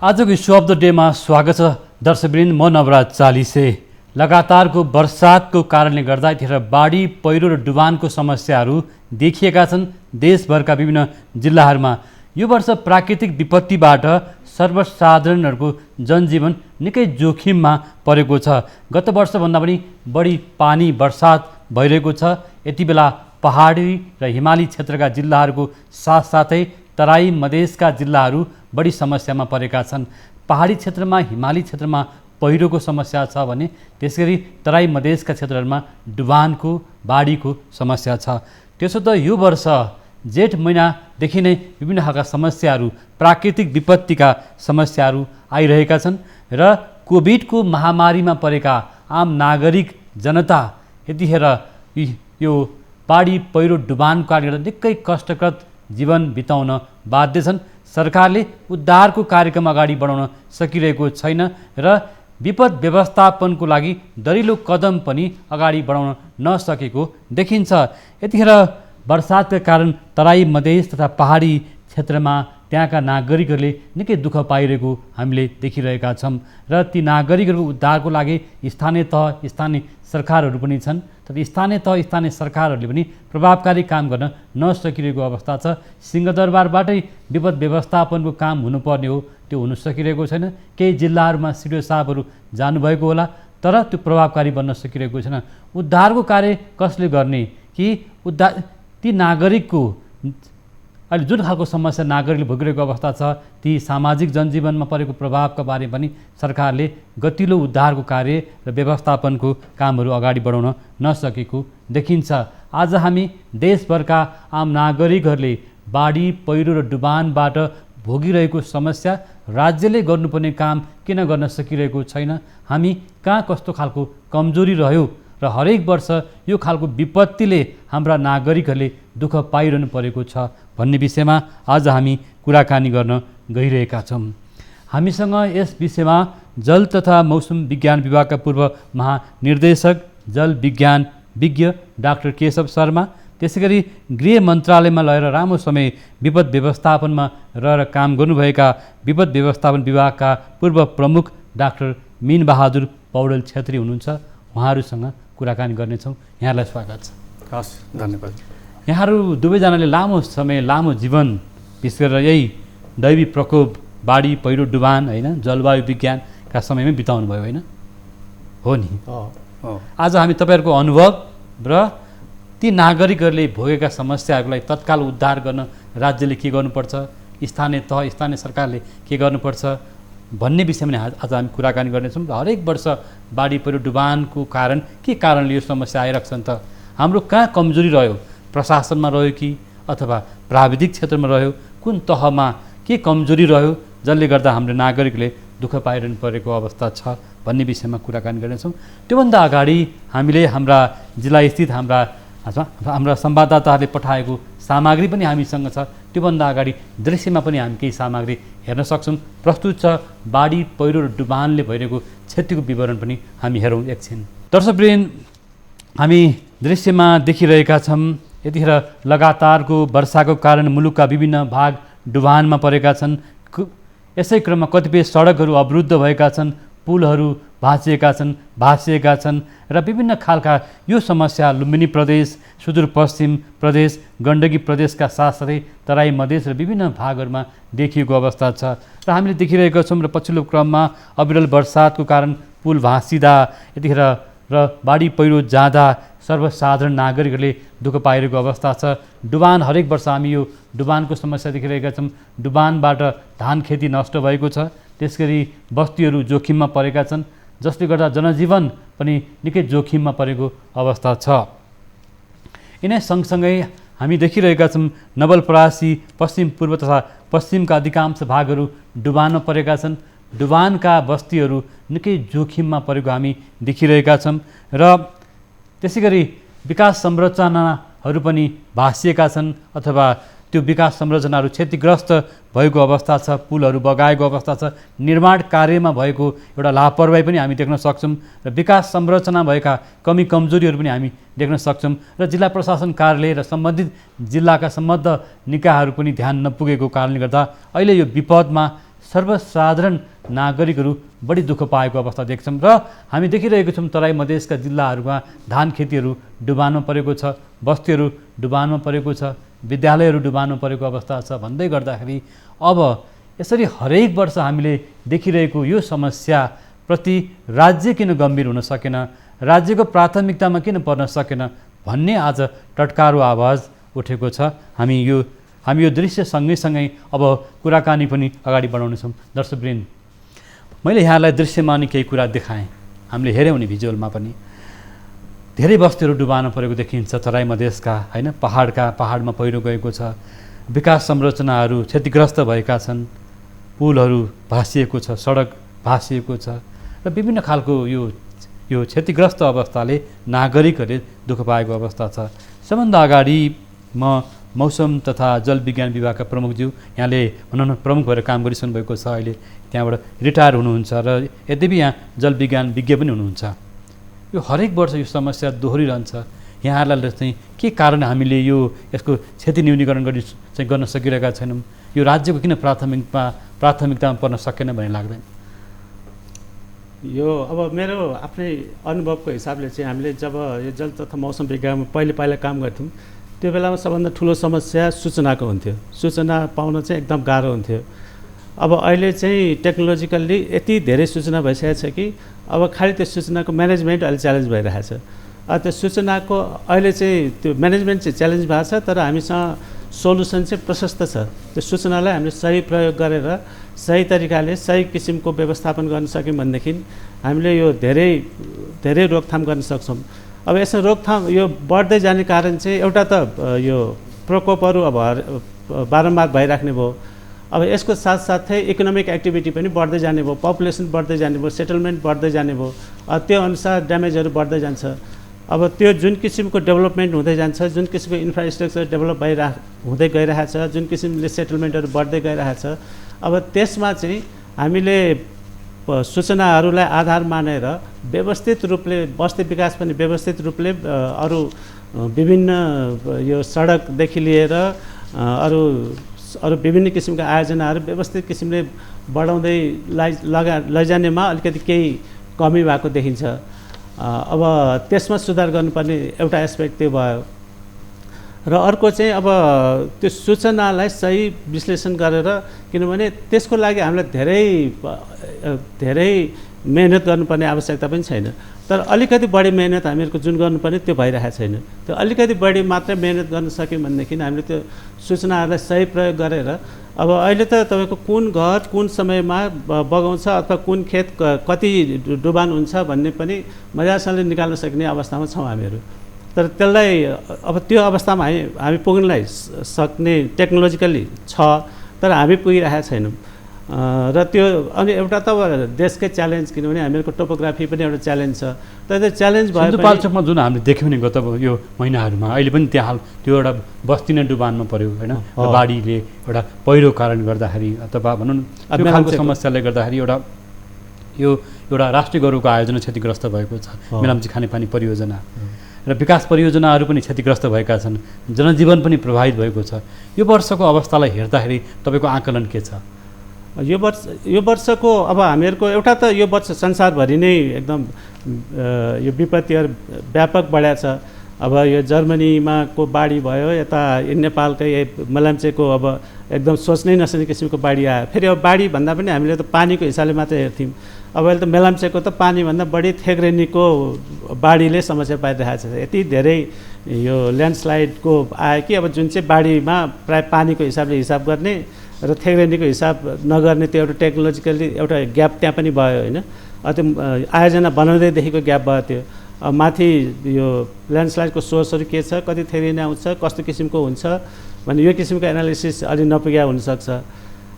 आजको issue of the डेमा स्वागत छ दर्शकवृन्द। म नवराज चालिसे। लगातारको वर्षातको कारणले गर्दा यतिखेर बाढी पहिरो र डुबानको समस्याहरू देखिएका छन् देशभरका विभिन्न जिल्लाहरूमा। यो वर्ष प्राकृतिक विपत्तिबाट सर्वसाधारणहरूको जनजीवन निकै जोखिममा परेको छ। गत वर्षभन्दा पनि बढी पानी वर्षात भइरहेको छ। यति बेला पहाडी र हिमाली क्षेत्रका जिल्लाहरूको साथसाथै तराई मधेसका जिल्लाहरू बढी समस्यामा परेका छन्। पहाडी क्षेत्रमा हिमाली क्षेत्रमा पहिरोको समस्या छ भने त्यसैगरी तराई मधेसका क्षेत्रहरूमा डुबानको बाढीको समस्या छ। त्यसो त यो वर्ष जेठ महिनादेखि नै विभिन्न खालका समस्याहरू प्राकृतिक विपत्तिका समस्याहरू आइरहेका छन् र कोभिडको महामारीमा परेका आम नागरिक जनता यतिखेर यो बाढी पहिरो डुबानको कारणले निकै कष्टप्रद जीवन बिताउन बाध्य छन्। सरकारले उद्धारको कार्यक्रम अगाडि बढाउन सकिरहेको छैन र विपद व्यवस्थापनको लागि दरिलो कदम पनि अगाडि बढाउन नसकेको देखिन्छ। यतिखेर वर्षातका कारण तराई मधेस तथा पहाडी क्षेत्रमा त्यहाँका नागरिकहरूले निकै दुःख पाइरहेको हामीले देखिरहेका छौँ र ती नागरिकहरूको उद्धारको लागि स्थानीय तह स्थानीय सरकारहरू पनि छन्। तर स्थानीय तह स्थानीय सरकारहरूले पनि प्रभावकारी काम गर्न नसकिरहेको अवस्था छ। सिंहदरबारबाटै विपद व्यवस्थापनको काम हुनुपर्ने हो, त्यो हुन सकिरहेको छैन। केही जिल्लाहरूमा सिडिओ साहबहरू जानुभएको होला तर त्यो प्रभावकारी बन्न सकिरहेको छैन। उद्धारको कार्य कसले गर्ने कि ती नागरिकको अहिले जुन खालको समस्या नागरिकले भोगिरहेको अवस्था छ ती सामाजिक जनजीवनमा परेको प्रभावका बारे पनि सरकारले गतिलो उद्धारको कार्य र व्यवस्थापनको कामहरू अगाडि बढाउन नसकेको देखिन्छ। आज हामी देशभरका आम नागरिकहरूले बाढी पहिरो र डुबानबाट भोगिरहेको समस्या, राज्यले गर्नुपर्ने काम किन गर्न सकिरहेको छैन, हामी कहाँ कस्तो खालको कमजोरी रह्यो र हरेक वर्ष यो खालको विपत्तिले हाम्रा नागरिकहरूले दुःख पाइरहनु परेको छ भन्ने विषयमा आज हामी कुराकानी गर्न गइरहेका छौँ। हामीसँग यस विषयमा जल तथा मौसम विज्ञान विभागका पूर्व महानिर्देशक जल विज्ञान विज्ञ डाक्टर केशव शर्मा, त्यसैगरी गृह मन्त्रालयमा रहेर लामो समय विपद व्यवस्थापनमा रहेर काम गर्नुभएका विपद व्यवस्थापन विभागका पूर्व प्रमुख डाक्टर मिनबहादुर पौडेल छेत्री हुनुहुन्छ। उहाँहरूसँग कुराकानी गर्नेछौँ। यहाँलाई स्वागत छ। हस्, धन्यवाद। यहाँहरू दुवैजनाले लामो समय लामो जीवन विशेष गरेर यही दैवी प्रकोप बाढी पहिरो डुबान होइन जलवायु विज्ञानका समयमै बिताउनु भयो होइन? हो नि। आज हामी तपाईँहरूको अनुभव र ती नागरिकहरूले भोगेका समस्याहरूलाई तत्काल उद्धार गर्न राज्यले के गर्नुपर्छ, स्थानीय तह स्थानीय सरकारले के गर्नुपर्छ भन्ने विषयमा आज हामी कुराकानी गर्नेछौँ। र हरेक वर्ष बाढी पहिरो डुबानको कारण के कारणले यो समस्या आइरहेको छ त हाम्रो कहाँ कमजोरी रह्यो, प्रशासनमा रह्यो कि अथवा प्राविधिक क्षेत्रमा रह्यो, कुन तहमा के कमजोरी रह्यो जसले गर्दा हाम्रो नागरिकले दुःख पाइरहनु परेको अवस्था छ भन्ने विषयमा कुराकानी गर्नेछौँ। त्योभन्दा अगाडि हामीले हाम्रा जिल्लास्थित हाम्रा संवाददाताहरूले पठाएको सामग्री पनि हामीसँग छ। त्योभन्दा अगाडि दृश्यमा पनि हामी केही सामग्री हेर्न सक्छौँ। प्रस्तुत छ बाढी पहिरो र डुबानले भइरहेको क्षतिको विवरण पनि हामी हेरौँ एकछिन। दर्शकवृन्द, हामी दृश्यमा देखिरहेका छौँ यतिखेर लगातारको वर्षाको कारण मुलुकका विभिन्न भाग डुबानमा परेका छन्। यसै क्रममा कतिपय सडकहरू अवरुद्ध भएका छन्, पुलहरू भाँसिएका छन् र विभिन्न खालका यो समस्या लुम्बिनी प्रदेश, सुदूरपश्चिम प्रदेश, गण्डकी प्रदेशका साथसाथै तराई मधेस र विभिन्न भागहरूमा देखिएको अवस्था छ। र हामीले देखिरहेका छौँ र पछिल्लो क्रममा अविरल वर्षातको कारण पुल भाँसिँदा यतिखेर र बाढी पहिरो जाँदा सर्वसाधारण नागरिकहरूले दुःख पाइरहेको अवस्था छ। डुबान हरेक वर्ष हामी यो डुबानको समस्या देखिरहेका छौँ। डुबानबाट धान खेती नष्ट भएको छ, त्यसगरी बस्तीहरू जोखिममा परेका छन् जसले गर्दा जनजीवन पनि निकै जोखिममा परेको अवस्था छ। यिनै सँगसँगै हामी देखिरहेका छौँ नवलपरासी पश्चिम पूर्व तथा पश्चिमका अधिकांश भागहरू डुबानमा परेका छन्। डुबानका बस्तीहरू निकै जोखिममा परेको हामी देखिरहेका छौँ र त्यसै गरी विकास संरचनाहरू पनि भाँसिएका छन् अथवा त्यो विकास संरचनाहरू क्षतिग्रस्त भएको अवस्था छ, पुलहरू बगाएको अवस्था छ। निर्माण कार्यमा भएको एउटा लापरवाही पनि हामी देख्न सक्छौँ र विकास संरचना भएका कमी कमजोरीहरू पनि हामी देख्न सक्छौँ र जिल्ला प्रशासन कार्यालय र सम्बन्धित जिल्लाका सम्बद्ध निकायहरू पनि ध्यान नपुगेको कारणले गर्दा अहिले यो विपदमा सर्वसाधारण नागरिकहरू बढी दुःख पाएको अवस्था देख्छौँ र हामी देखिरहेको छौँ तराई मधेसका जिल्लाहरूमा धान खेतीहरू डुबानमा परेको छ, बस्तीहरू डुबानमा परेको छ, विद्यालयहरू डुबानमा परेको अवस्था छ भन्दै गर्दाखेरि अब यसरी हरेक वर्ष हामीले देखिरहेको यो समस्याप्रति राज्य किन गम्भीर हुन सकेन, राज्यको प्राथमिकतामा किन पर्न सकेन भन्ने आज टटकारो आवाज उठेको छ। हामी यो दृश्य सँगै अब कुराकानी पनि अगाडि बढाउनेछौँ। दर्शकवृन्द, मैले यहाँलाई दृश्यमा नि केही कुरा देखाएँ, हामीले हेऱ्यौँ नि भिजुअलमा पनि। धेरै बस्तीहरू डुबान परेको देखिन्छ तराई मधेसका, होइन, पहाडमा पहिरो गएको छ, विकास संरचनाहरू क्षतिग्रस्त भएका छन्, पुलहरू भासिएको छ, सडक भासिएको छ र विभिन्न खालको यो क्षतिग्रस्त अवस्थाले नागरिकहरूले दुःख पाएको अवस्था छ। सबभन्दा अगाडि म मौसम तथा जलविज्ञान विभागका प्रमुखज्यू, यहाँले भनौँ न प्रमुख भएर काम गरिसक्नु भएको छ, अहिले त्यहाँबाट रिटायर हुनुहुन्छ र यद्यपि यहाँ जलविज्ञान विज्ञ पनि हुनुहुन्छ। यो हरेक वर्ष यो समस्या दोहोरिरहन्छ। यहाँहरूलाई चाहिँ के कारण हामीले यसको क्षति न्यूनीकरण गर्न सकिरहेका छैनौँ, यो राज्यको किन प्राथमिकतामा पर्न सकेन भन्ने लाग्दैन? यो अब मेरो आफ्नै अनुभवको हिसाबले चाहिँ हामीले जब यो जल तथा मौसम विज्ञानमा पहिला काम गर्थ्यौँ त्यो बेलामा सबभन्दा ठुलो समस्या सूचनाको हुन्थ्यो। सूचना पाउन चाहिँ एकदम गाह्रो हुन्थ्यो। अब अहिले चाहिँ टेक्नोलोजिकल्ली यति धेरै सूचना भइसकेको छ कि अब खालि त्यो सूचनाको म्यानेजमेन्ट अहिले च्यालेन्ज भइरहेछ। त्यो सूचनाको अहिले चाहिँ त्यो म्यानेजमेन्ट चाहिँ च्यालेन्ज भएको छ, तर हामीसँग सोलुसन चाहिँ प्रशस्त छ। त्यो सूचनालाई हामीले सही प्रयोग गरेर सही तरिकाले सही किसिमको व्यवस्थापन गर्न सक्यौँ भनेदेखि हामीले यो धेरै रोकथाम गर्न सक्छौँ। अब यसमा रोकथाम यो बढ्दै जाने कारण चाहिँ एउटा त यो प्रकोपहरू अब बारम्बार भइराख्ने भयो। अब यसको साथसाथै इकोनोमिक एक्टिभिटी पनि बढ्दै जाने भयो, पपुलेसन बढ्दै जाने भयो, सेटलमेन्ट बढ्दै जाने भयो, त्यो अनुसार ड्यामेजहरू बढ्दै जान्छ। अब त्यो जुन किसिमको डेभलपमेन्ट हुँदै जान्छ, जुन किसिमको इन्फ्रास्ट्रक्चर डेभलप हुँदै गइरहेछ, जुन किसिमले सेटलमेन्टहरू बढ्दै गइरहेछ, अब त्यसमा चाहिँ हामीले सूचनाहरूलाई आधार मानेर व्यवस्थित रूपले बस्ती विकास पनि व्यवस्थित रूपले अरू विभिन्न यो सडकदेखि लिएर अरू विभिन्न किसिमका आयोजनाहरू व्यवस्थित किसिमले बढाउँदै लैजानेमा अलिकति केही कमी भएको देखिन्छ। अब त्यसमा सुधार गर्नुपर्ने एउटा एस्पेक्ट त्यो भयो। र अर्को चाहिँ अब त्यो सूचनालाई सही विश्लेषण गरेर, किनभने त्यसको लागि हामीलाई धेरै मेहनत गर्नुपर्ने आवश्यकता पनि छैन, तर अलिकति बढी मेहनत हामीहरूको जुन गर्नुपर्ने त्यो भइरहेको छैन। त्यो अलिकति बढी मात्रै मेहनत गर्न सक्यौँ भनेदेखि हामीले त्यो सूचनाहरूलाई सही प्रयोग गरेर अब अहिले त तपाईँको कुन घर कुन समयमा बगाउँछ अथवा कुन खेत कति डुबान हुन्छ भन्ने पनि मजासँगले निकाल्न सक्ने अवस्थामा छौँ हामीहरू। तर त्यसलाई अब त्यो अवस्थामा हामी पुग्नलाई सक्ने टेक्नोलोजिकल्ली छ, तर हामी पुगिरहेका छैनौँ। र त्यो अनि एउटा त देशकै च्यालेन्ज, किनभने हामीहरूको टोपोग्राफी पनि एउटा च्यालेन्ज छ। तर त्यो च्यालेन्ज भयो सिन्धुपाल्चोकमा जुन हामीले देख्यौँ नि गत यो महिनाहरूमा, अहिले पनि त्यहाँ त्यो एउटा बस्ती नै डुबानमा पऱ्यो, होइन, बाढीले एउटा पहिरो कारण गर्दाखेरि अथवा भनौँ न त्यो खालको समस्याले गर्दाखेरि एउटा राष्ट्रिय गौरवको आयोजना क्षतिग्रस्त भएको छ। मेलम्ची खानेपानी परियोजना र विकास परियोजनाहरू पनि क्षतिग्रस्त भएका छन्, जनजीवन पनि प्रभावित भएको छ। यो वर्षको अवस्थालाई हेर्दाखेरि तपाईँको आकलन के छ? यो वर्षको अब हामीहरूको एउटा त यो वर्ष संसारभरि नै एकदम यो विपत्तिहरू व्यापक बढाएको छ। अब यो जर्मनीमा को बाढी भयो, यता नेपालकै मेलम्चीको अब एकदम सोच्नै नसक्ने किसिमको बाढी आयो। फेरि अब बाढी भन्दा पनि हामीले त पानीको हिसाबले मात्रै हेर्थ्यौँ। अब अहिले त मेलम्चीको त पानीभन्दा बढी थेग्रेनीको बाढीले समस्या पाइरहेको छ। यति धेरै यो ल्यान्डस्लाइडको आयो कि अब जुन चाहिँ बाढीमा प्राय पानीको हिसाबले हिसाब गर्ने र थेग्रेनीको हिसाब नगर्ने त्यो एउटा टेक्नोलोजिकल्ली एउटा ग्याप त्यहाँ पनि भयो, होइन। त्यो आयोजना बनाउँदैदेखिको ग्याप भयो। त्यो माथि यो ल्यान्डस्लाइडको सोर्सहरू के छ, कति थेग्रेनी आउँछ, कस्तो किसिमको हुन्छ भन्ने यो किसिमको एनालिसिस अलि नपुग्या हुनसक्छ।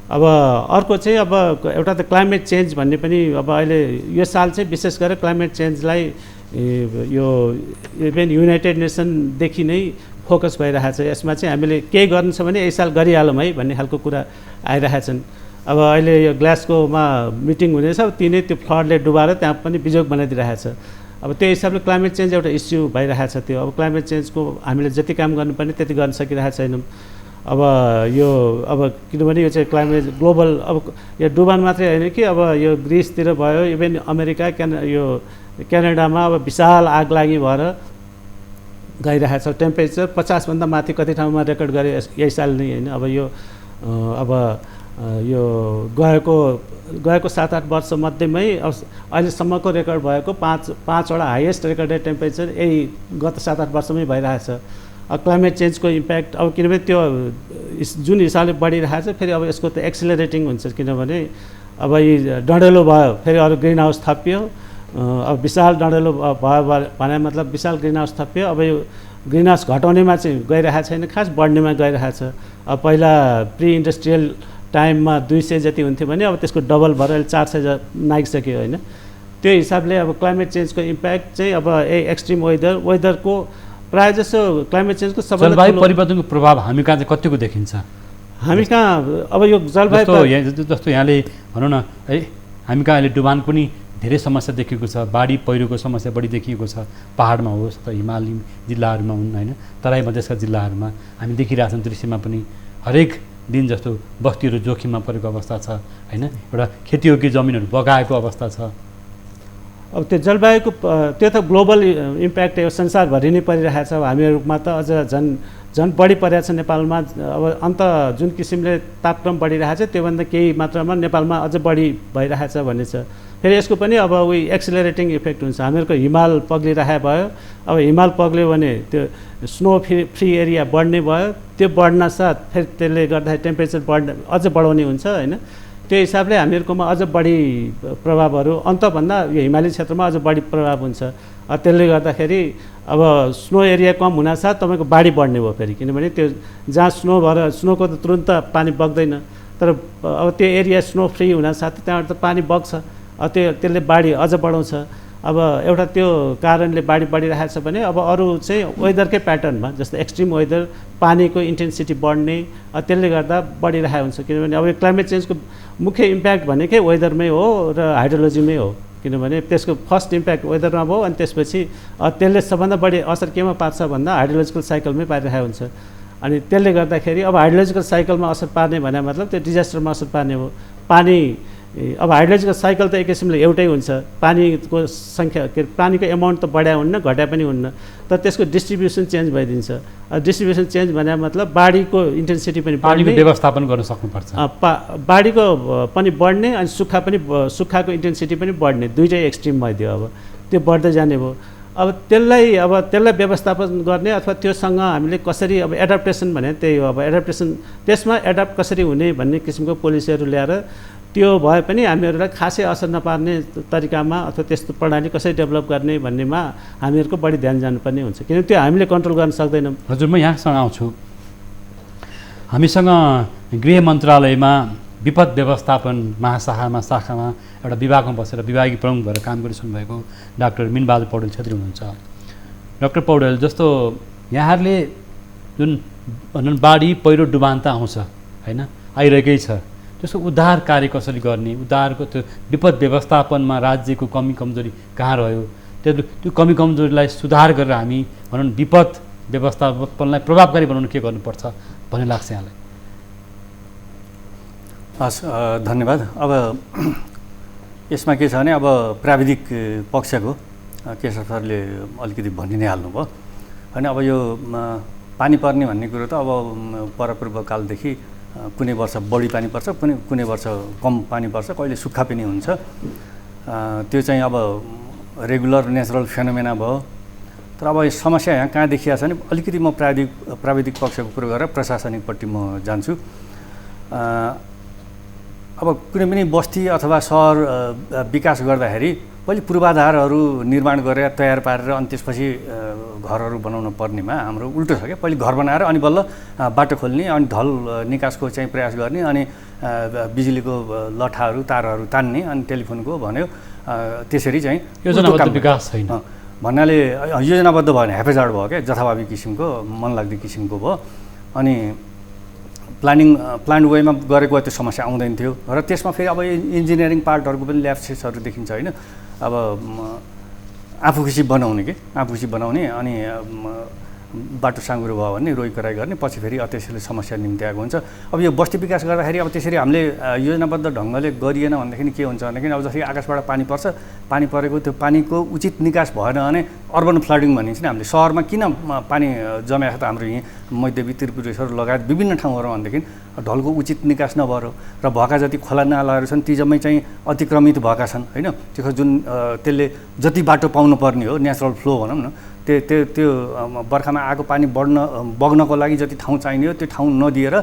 अब अर्को चाहिँ अब एउटा त क्लाइमेट चेन्ज भन्ने पनि अब अहिले यो साल चाहिँ विशेष गरेर क्लाइमेट चेन्जलाई यो इभेन युनाइटेड नेसनदेखि नै फोकस भइरहेको छ। यसमा चाहिँ हामीले केही गर्नु छ भने यही साल गरिहालौँ है भन्ने खालको कुरा आइरहेका छन्। अब अहिले यो ग्लासगोमा मिटिङ हुनेछ, तिनै त्यो फ्लडले डुबाएर त्यहाँ पनि बिजोग बनाइदिइरहेको छ। अब त्यो हिसाबले क्लाइमेट चेन्ज एउटा इस्यु भइरहेको छ। त्यो अब क्लाइमेट चेन्जको हामीले जति काम गर्नुपर्ने त्यति गर्न सकिरहेको छैनौँ। अब यो अब किनभने यो चाहिँ क्लाइमेट ग्लोबल अब यो डुबान मात्रै होइन कि अब यो ग्रिसतिर भयो, इभन अमेरिका यो क्यानाडामा अब विशाल आगलागी भएर गइरहेको छ। टेम्परेचर 50 भन्दा माथि कति ठाउँमा रेकर्ड गरे यही साल नै होइन। अब यो गएको 7-8 वर्ष मध्येमै अहिलेसम्मको रेकर्ड भएको पाँचवटा हाइएस्ट रेकर्डेड टेम्परेचर यही गत 7-8 वर्षमै भइरहेछ। क्लाइमेट चेन्जको इम्प्याक्ट अब किनभने त्यो जुन हिसाबले बढिरहेको छ फेरि अब यसको त एक्सिलरेटिङ हुन्छ, किनभने अब यी डढेलो भयो फेरि अरू ग्रिन हाउस थपियो, अब विशाल डढेलो भयो भने मतलब विशाल ग्रिन हाउस थपियो। अब यो ग्रिन हाउस घटाउनेमा चाहिँ गइरहेको छैन, खास बढ्नेमा गइरहेको छ। अब पहिला प्री इन्डस्ट्रियल टाइममा 200 जति हुन्थ्यो भने अब त्यसको डबल भएर अहिले 400 नागिसक्यो होइन। त्यो हिसाबले अब क्लाइमेट चेन्जको इम्प्याक्ट चाहिँ अब एक्सट्रिम वेदरको प्रायः जसो क्लाइमेट चेन्जको सबैभन्दा जलवायु परिवर्तनको प्रभाव हामी कहाँ चाहिँ कतिको देखिन्छ? हामी कहाँ अब यो जलवायु जस्तो यहाँले भनौँ न है, हामी कहाँ अहिले डुबान पनि धेरै समस्या देखिएको छ, बाढी पहिरोको समस्या बढी देखिएको छ, पहाडमा होस् त हिमाली जिल्लाहरूमा हुन् होइन, तराई मधेसका जिल्लाहरूमा हामी देखिरहेछौँ दृश्यमा पनि हरेक दिन जस्तो बस्तीहरू जोखिममा परेको अवस्था छ होइन, एउटा खेतीयोग्य जमिनहरू बगाएको अवस्था छ। अब त्यो जलवायुको त्यो त ग्लोबल इम्प्याक्ट यो संसारभरि नै परिरहेको छ। हामीहरूमा त अझ झन् बढी परिरहेको छ नेपालमा। अब जुन किसिमले तापक्रम बढिरहेको छ त्योभन्दा केही मात्रामा नेपालमा अझ बढी भइरहेको छ भन्ने छ। फेरि यसको पनि अब उही एक्सिलरेटिङ इफेक्ट हुन्छ। हामीहरूको हिमाल पग्लिरहेको भयो, अब हिमाल पग्ल्यो भने त्यो स्नो फ्री एरिया बढ्ने भयो, त्यो बढ्न साथ फेरि त्यसले गर्दाखेरि टेम्परेचर अझ बढाउने हुन्छ होइन। त्यो हिसाबले हामीहरूकोमा अझ बढी प्रभावहरू अन्तभन्दा यो हिमाली क्षेत्रमा अझ बढी प्रभाव हुन्छ। त्यसले गर्दाखेरि अब स्नो एरिया कम हुनासाथ तपाईँको बाढी बढ्ने भयो फेरि, किनभने त्यो जहाँ स्नो भएर स्नोको त तुरुन्त पानी बग्दैन, तर अब त्यो एरिया स्नो फ्री हुनासाथ त्यहाँबाट त पानी बग्छ, त्यसले बाढी अझ बढाउँछ। अब एउटा त्यो कारणले बाढी बढिरहेको छ भने अब अरू चाहिँ वेदरकै प्याटर्नमा जस्तो एक्सट्रिम वेदर, पानीको इन्टेन्सिटी बढ्ने, त्यसले गर्दा बढिरहेको हुन्छ। किनभने अब यो क्लाइमेट चेन्जको मुख्य इम्प्याक्ट भनेकै वेदरमै हो र हाइड्रोलोजीमै हो, किनभने त्यसको फर्स्ट इम्प्याक्ट वेदरमा भयो अनि त्यसपछि त्यसले सबभन्दा बढी असर केमा पार्छ भन्दा हाइड्रोलोजिकल साइकलमै पारिरहेको हुन्छ। अनि त्यसले गर्दाखेरि अब हाइड्रोलोजिकल साइकलमा असर पार्ने भने मतलब त्यो डिजास्टरमा असर पार्ने हो। पानी अब हाइड्रोलोजिकल साइकल त एक किसिमले एउटै हुन्छ, पानीको सङ्ख्या पानीको एमाउन्ट त बढ्या हुन्न घट्या पनि हुन्न, तर त्यसको डिस्ट्रिब्युसन चेन्ज भइदिन्छ। डिस्ट्रिब्युसन चेन्ज भने मतलब बाढीको इन्टेन्सिटी पनि पानीको व्यवस्थापन गर्न सक्नुपर्छ। बाढीको पनि बढ्ने अनि सुक्खाको इन्टेन्सिटी पनि बढ्ने, दुइटै एक्सट्रिम भइदियो। अब त्यो बढ्दै जाने भयो। अब त्यसलाई व्यवस्थापन गर्ने अथवा त्योसँग हामीले कसरी अब एडाप्टेसन भने त्यही हो। अब एडाप्टेसन त्यसमा एडाप्ट कसरी हुने भन्ने किसिमको पोलिसीहरू ल्याएर त्यो भए पनि हामीहरूलाई खासै असर नपार्ने तरिकामा अथवा त्यस्तो प्रणाली कसरी डेभलप गर्ने भन्नेमा हामीहरूको बढी ध्यान जानुपर्ने हुन्छ, किनभने त्यो हामीले कन्ट्रोल गर्न सक्दैनौँ। हजुर, म यहाँसँग आउँछु। हामीसँग गृह मन्त्रालयमा विपद व्यवस्थापन शाखामा एउटा विभागमा बसेर विभागीय प्रमुख भएर काम गरिसक्नु भएको डाक्टर मिनबहादुर पौडेल छेत्री हुनुहुन्छ। डाक्टर पौडेल, जस्तो यहाँहरूले जुन बाढी पहिरो डुबान त आउँछ होइन, आइरहेकै छ, त्यसको उद्धार कार्य कसरी गर्ने, उद्धारको त्यो विपद व्यवस्थापनमा राज्यको कमी कमजोरी कहाँ रह्यो, त्यो कमी कमजोरीलाई सुधार गरेर हामी भनौँ विपद व्यवस्थापनलाई प्रभावकारी बनाउनु के गर्नुपर्छ भन्ने लाग्छ यहाँलाई? हस्, धन्यवाद। अब यसमा के छ भने अब प्राविधिक पक्षको केशव सरले अलिकति भनि नै हाल्नुभयो होइन। अब यो पानी पर्ने भन्ने कुरो त अब परपूर्वकालदेखि कुनै वर्ष बढी पानी पर्छ, कुनै वर्ष कम पानी पर्छ, कहिले सुक्खा पनि हुन्छ। त्यो चाहिँ अब रेगुलर नेचुरल फेनोमेना भयो। तर अब यो समस्या यहाँ कहाँ देखिया छ भने अलिकति म प्राविधिक पक्षको कुरो गरेर प्रशासनिकपट्टि म जान्छु। अब कुनै पनि बस्ती अथवा सहर विकास गर्दाखेरि पहिले पूर्वाधारहरू निर्माण गरेर तयार पारेर अनि त्यसपछि घरहरू बनाउन पर्नेमा हाम्रो उल्टो छ क्या। पहिले घर बनाएर अनि बल्ल बाटो खोल्ने अनि ढल निकासको चाहिँ प्रयास गर्ने अनि बिजुलीको लठाहरू तारहरू तान्ने अनि टेलिफोनको भन्यो, त्यसरी चाहिँ योजनाबद्ध विकास छैन भन्नाले योजनाबद्ध भएन, हेफेजाड भयो क्या, जथाभावी किसिमको मनलाग्दो किसिमको भयो। अनि प्लान वेमा गरेको त्यो समस्या आउँदैन थियो र त्यसमा फेरि अब इन्जिनियरिङ पार्टहरूको पनि ल्याप्सेसहरू देखिन्छ होइन। अब आफू खुसी बनाउने अनि बाटो साँघुरो भयो भने रोइ कराइ गर्ने, पछि फेरि त्यसैले समस्या निम्ति आएको हुन्छ। अब यो बस्ती विकास गर्दाखेरि अब त्यसरी हामीले योजनाबद्ध ढङ्गले गरिएन भनेदेखि के हुन्छ भनेदेखि अब जसरी आकाशबाट पानी पर्छ, पानी परेको त्यो पानीको उचित निकास भएन भने अर्बन फ्लडिङ भनिन्छ नि हामीले। सहरमा किन पानी जमेको छ त हाम्रो यहीँ मध्यवी त्रिपुरेश्वर लगायत विभिन्न ठाउँहरूमा भनेदेखि ढलको उचित निकास नभएर र भएका जति खोला नालाहरू छन् ती जम्मै चाहिँ अतिक्रमित भएका छन् होइन। त्यो जुन त्यसले जति बाटो पाउनुपर्ने हो नेचुरल फ्लो भनौँ न, त्यो बर्खामा आएको पानी बग्नको लागि जति ठाउँ चाहिने हो त्यो ठाउँ नदिएर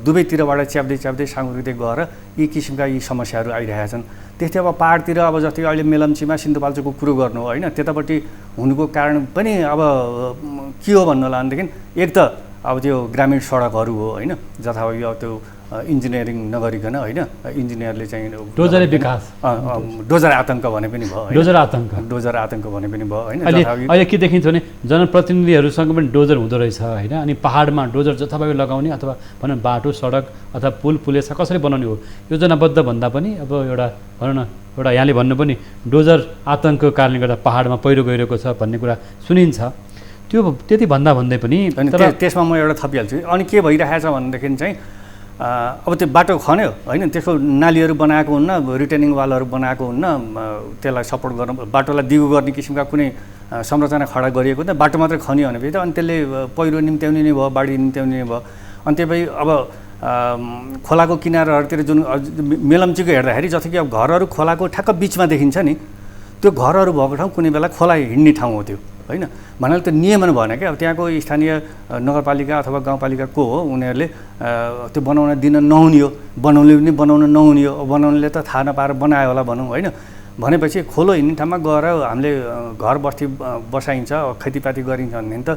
दुवैतिरबाट च्याप्दै साँगुरिँदै गएर यी किसिमका यी समस्याहरू आइरहेका छन्। त्यस्तै अब पाहाडतिर अब जस्तै अहिले मेलम्चीमा सिन्धुपाल्चोकको कुरो गर्नु हो होइन, त्यतापट्टि हुनुको कारण पनि अब के हो भन्नु होला भनेदेखि एक त अब त्यो ग्रामीण सडकहरू हो होइन, जथाभावी अब त्यो इन्जिनियरिङ नगरिकन होइन, इन्जिनियरले चाहिँ डोजरे विकास डोजर आतङ्क भने पनि भयो, डोजर आतङ्क भने पनि भयो होइन। अहिले के देखिन्छ भने जनप्रतिनिधिहरूसँग पनि डोजर हुँदो रहेछ होइन, अनि पाहाडमा डोजर जथाभावी लगाउने अथवा भनौँ बाटो सडक अथवा पुल पुलेसा कसरी बनाउने हो योजनाबद्ध भन्दा पनि अब एउटा भनौँ न एउटा यहाँले भन्नु पनि डोजर आतङ्कको कारणले गर्दा पाहाडमा पहिरो गइरहेको छ भन्ने कुरा सुनिन्छ। त्यो त्यति भन्दै पनि त्यसमा म एउटा थपिहाल्छु। अनि के भइरहेछ भनेदेखि चाहिँ अब त्यो बाटो खन्यो होइन, त्यसको नालीहरू बनाएको हुन्न, रिटेनिङ वालहरू बनाएको हुन्न, त्यसलाई सपोर्ट गर्न बाटोलाई दिगो गर्ने किसिमका कुनै संरचना खडा गरिएको हुँदा बाटो मात्रै खनियो भनेपछि त अनि त्यसले पहिरो निम्त्याउने नै भयो, बाढी निम्त्याउने नै भयो। अनि त्यही भई अब खोलाको किनाराहरूतिर जुन मेलम्चीको हेर्दाखेरि जस्तो कि अब घरहरू खोलाको ठ्याक्क बिचमा देखिन्छ नि, त्यो घरहरू भएको ठाउँ कुनै बेला खोला हिँड्ने ठाउँ हो त्यो होइन। भन्नाले त्यो नियमन भएन क्या, अब त्यहाँको स्थानीय नगरपालिका अथवा गाउँपालिका को हो उनीहरूले त्यो बनाउन दिन नहुने हो, बनाउन नहुने हो, बनाउनेले त थाहा नपाएर बनायो होला भनौँ होइन। भनेपछि खोलो हिँड्ने ठाउँमा गएर हामीले घर बस्ती बसाइन्छ, खेतीपाती गरिन्छ भनेदेखि त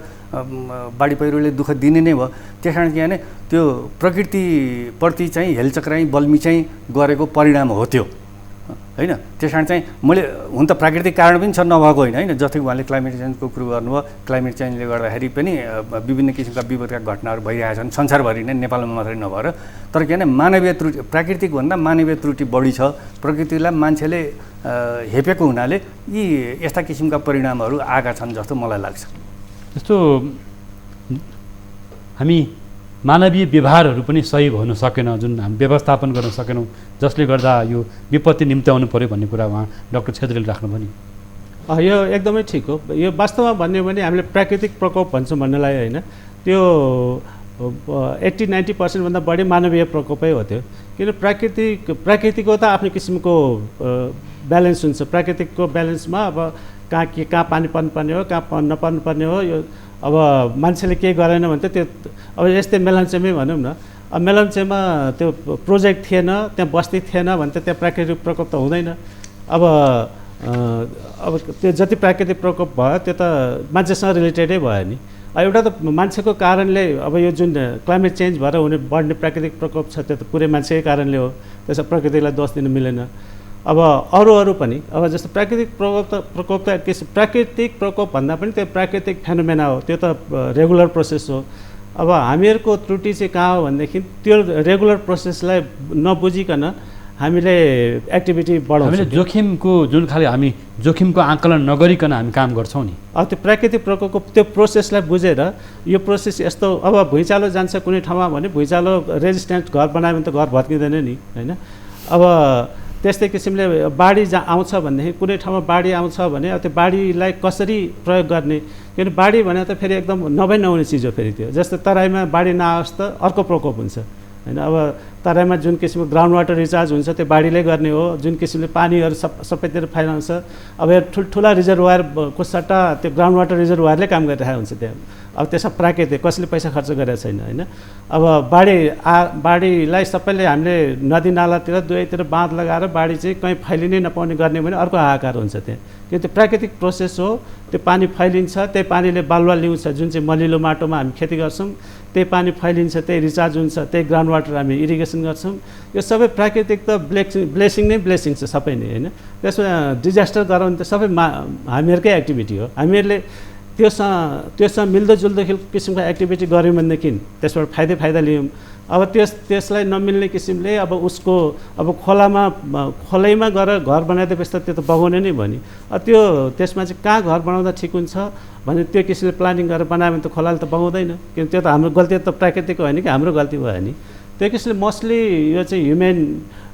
बाढी पहिरोले दुःख दिने नै भयो। त्यस कारण के भने त्यो प्रकृतिप्रति चाहिँ हेलचक्राइ बल्मी चाहिँ गरेको परिणाम हो त्यो होइन। त्यस कारण चाहिँ मैले हुन त प्राकृतिक कारण पनि छ नभएको होइन होइन, जस्तै उहाँले क्लाइमेट चेन्जको कुरो गर्नुभयो, क्लाइमेट चेन्जले गर्दाखेरि पनि विभिन्न किसिमका विपदका घटनाहरू भइरहेका छन् संसारभरि नै, नेपालमा मात्रै नभएर। तर के भने मानवीय त्रुटि प्राकृतिक भन्दा मानवीय त्रुटि बढी छ, प्रकृतिलाई मान्छेले हेपेको हुनाले यी यस्ता किसिमका परिणामहरू आएका छन् जस्तो मलाई लाग्छ। जस्तो हामी मानवीय व्यवहारहरू पनि सही हुन सकेन, जुन हामी व्यवस्थापन गर्न सकेनौँ, जसले गर्दा यो विपत्ति निम्त्याउनु पऱ्यो भन्ने कुरा उहाँ डाक्टर छेत्रीले राख्नुभयो नि। यो एकदमै ठिक हो। यो वास्तवमा भन्यो भने हामीले प्राकृतिक प्रकोप भन्छौँ भन्नलाई होइन, त्यो 80-90% भन्दा बढी मानवीय प्रकोपै हो त्यो। किन प्राकृतिकको त आफ्नो किसिमको ब्यालेन्स हुन्छ, प्राकृतिकको ब्यालेन्समा अब कहाँ पानी पर्नुपर्ने हो, कहाँ नपर्नुपर्ने हो, यो अब मान्छेले केही गरेन भने त त्यो अब यस्तै मेलम्चीमै भनौँ न, अब मेलम्चीमा त्यो प्रोजेक्ट थिएन, त्यहाँ बस्ती थिएन भने त त्यहाँ प्राकृतिक प्रकोप त हुँदैन। अब त्यो जति प्राकृतिक प्रकोप भयो त्यो त मान्छेसँग रिलेटेडै भयो नि। एउटा त मान्छेको कारणले अब यो जुन क्लाइमेट चेन्ज भएर हुने बढ्ने प्राकृतिक प्रकोप छ त्यो त पुरै मान्छेकै कारणले हो, त्यसमा प्रकृतिलाई दोष दिन मिलेन। अब अरू पनि अब जस्तो प्राकृतिक प्रकोप त प्राकृतिक प्रकोप भन्दा पनि त्यो प्राकृतिक फेनोमेना हो, त्यो त रेगुलर प्रोसेस हो। अब हामीहरूको त्रुटि चाहिँ कहाँ हो भनेदेखि त्यो रेगुलर प्रोसेसलाई नबुझिकन हामीले एक्टिभिटी बढाउँछौँ, हामीले जोखिमको जुन खाले हामी जोखिमको आकलन नगरिकन हामी काम गर्छौँ नि। अब त्यो प्राकृतिक प्रकोपको त्यो प्रोसेसलाई बुझेर यो प्रोसेस यस्तो, अब भुइँचालो जान्छ कुनै ठाउँमा भने भुइँचालो रेजिस्टेन्ट घर बनायो भने त घर भत्किँदैन नि होइन। अब त्यस्तै किसिमले बाढी आउँछ भनेदेखि कुनै ठाउँमा बाढी आउँछ भने त्यो बाढीलाई कसरी प्रयोग गर्ने, किनभने बाढी भने त फेरि एकदम नहुने चिज हो फेरि त्यो। जस्तो तराईमा बाढी नआओस् त अर्को प्रकोप हुन्छ होइन। अब तराईमा जुन किसिमको ग्राउन्ड वाटर रिचार्ज हुन्छ त्यो बाढीले गर्ने हो, जुन किसिमले पानीहरू सबैतिर फैलाउँछ। अब यो ठुल्ठुला रिजर्भर सट्टा त्यो ग्राउन्ड वाटर रिजर्भरले काम गरिरहेको हुन्छ त्यहाँ। अब त्यसमा प्राकृतिक कसैले पैसा खर्च गरेको छैन होइन। अब बाढीलाई सबैले हामीले नदी नालातिर दुवैतिर बाँध लगाएर बाढी चाहिँ कहीँ फैलिनै नपाउने गर्ने भने अर्को हाहाकार हुन्छ त्यहाँ। किन त्यो प्राकृतिक प्रोसेस हो, त्यो पानी फैलिन्छ, त्यही पानीले बालुवा ल्याउँछ, जुन चाहिँ मलिलो माटोमा हामी खेती गर्छौँ त्यही पानी फैलिन्छ, त्यही रिचार्ज हुन्छ, त्यही ग्राउन्ड वाटर हामी इरिगेसन गर्छौँ। यो सबै प्राकृतिक त ब्लेसिङ नै ब्लेसिङ छ सबै नै होइन। त्यसमा डिजास्टर गराउने त सबै हामीहरूकै एक्टिभिटी हो। हामीहरूले त्योसँग मिल्दोजुल्दो किसिमको एक्टिभिटी गऱ्यौँ भनेदेखि त्यसबाट फाइदा लियौँ। अब त्यसलाई नमिल्ने किसिमले अब उसको अब खोलैमा गएर घर बनाइदिएपछि त त्यो त बगाउने नै भयो नि। त्यो त्यसमा चाहिँ कहाँ घर बनाउँदा ठिक हुन्छ भने त्यो किसिमले प्लानिङ गरेर बनायो भने त खोलाले त बगाउँदैन, किनकि त्यो त हाम्रो गल्ती त प्राकृतिक होइन कि हाम्रो गल्ती भयो नि। त्यो किसिमले मोस्टली यो चाहिँ ह्युमेन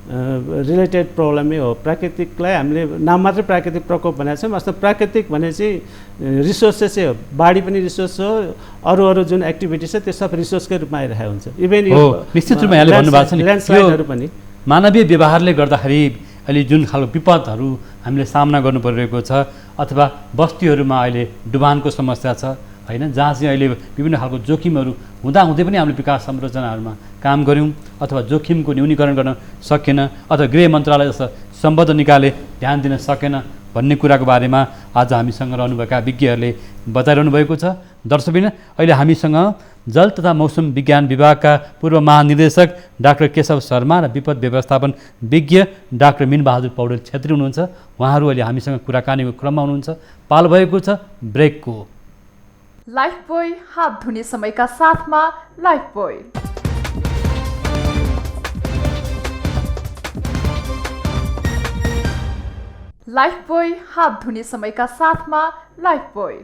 रिलेटेड प्रब्लमै हो। प्राकृतिकलाई हामीले नाम मात्रै प्राकृतिक प्रकोप भनेको छौँ, वास्तव प्राकृतिक भने चाहिँ रिसोर्सेसै हो। बाढी पनि रिसोर्स हो, अरू जुन एक्टिभिटी छ त्यो सब रिसोर्सकै रूपमा आइरहेको हुन्छ। इभेन यो निश्चित रूपमा यहाँले भन्नुभएको छ नि ल्यान्डस्लाइडहरू पनि मानवीय व्यवहारले गर्दाखेरि अहिले जुन खालको विपदहरू हामीले सामना गर्नु परिरहेको छ अथवा बस्तीहरूमा अहिले डुबानको समस्या छ होइन, जहाँ चाहिँ अहिले विभिन्न खालको जोखिमहरू हुँदाहुँदै पनि हामीले विकास संरचनाहरूमा काम गऱ्यौँ अथवा जोखिमको न्यूनीकरण गर्न सकेन अथवा गृह मन्त्रालय जस्तो सम्बद्ध निकायले ध्यान दिन सकेन भन्ने कुराको बारेमा आज हामीसँग रहनुभएका विज्ञहरूले बताइरहनु भएको छ। दर्शकबिन अहिले हामीसँग जल तथा मौसम विज्ञान विभागका पूर्व महानिर्देशक डाक्टर केशव शर्मा र विपद व्यवस्थापन विज्ञ डाक्टर मिनबहादुर पौडेल छेत्री हुनुहुन्छ। उहाँहरू अहिले हामीसँग कुराकानीको क्रममा हुनुहुन्छ। पालो भएको छ ब्रेकको। लाइफबोय हात धुने समयका साथमा लाइफबोय। लाइफबोय हात धुने समयका साथमा लाइफबोय।